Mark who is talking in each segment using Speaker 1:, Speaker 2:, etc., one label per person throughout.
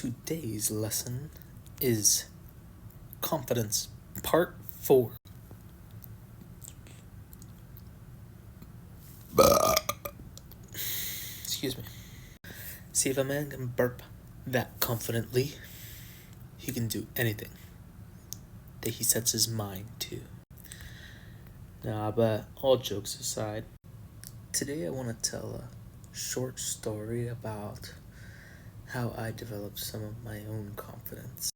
Speaker 1: Today's lesson is confidence, part 4. Excuse me. See, if a man can burp that confidently, he can do anything that he sets his mind to. Nah, but all jokes aside, today I want to tell a short story about how I developed some of my own confidence.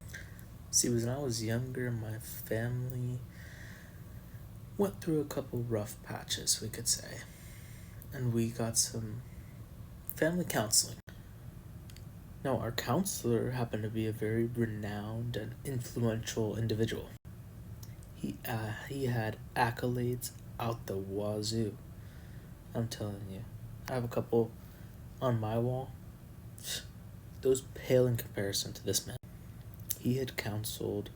Speaker 1: See, when I was younger, my family went through a couple rough patches, we could say, and we got some family counseling. Now, our counselor happened to be a very renowned and influential individual. He had accolades out the wazoo. I'm telling you, I have a couple on my wall. Those pale in comparison to this man. He had counseled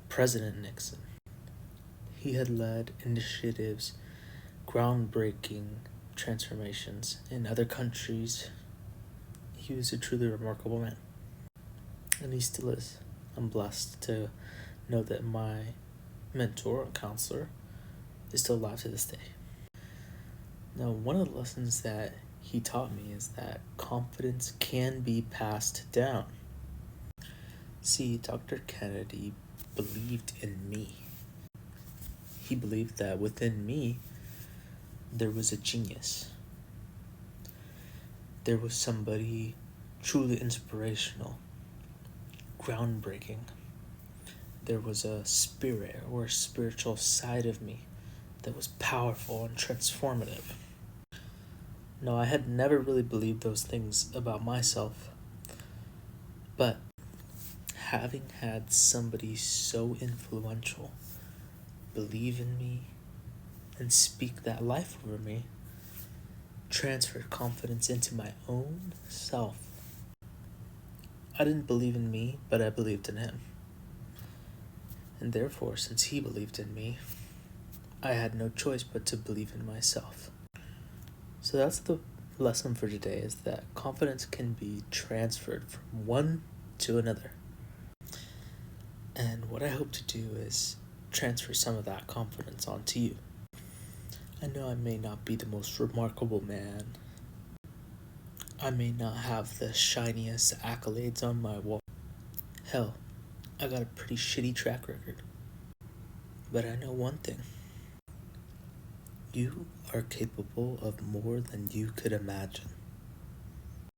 Speaker 1: President Nixon. He had led initiatives, groundbreaking transformations in other countries. He was a truly remarkable man. And he still is. I'm blessed to know that my mentor and counselor is still alive to this day. Now, one of the lessons that he taught me is that confidence can be passed down. See, Dr. Kennedy believed in me. He believed that within me, there was a genius. There was somebody truly inspirational, groundbreaking. There was a spirit or a spiritual side of me that was powerful and transformative. No, I had never really believed those things about myself, but having had somebody so influential believe in me and speak that life over me transferred confidence into my own self. I didn't believe in me, but I believed in him. And therefore, since he believed in me, I had no choice but to believe in myself. So that's the lesson for today, is that confidence can be transferred from one to another. And what I hope to do is transfer some of that confidence onto you. I know I may not be the most remarkable man. I may not have the shiniest accolades on my wall. Hell, I got a pretty shitty track record. But I know one thing. You are capable of more than you could imagine.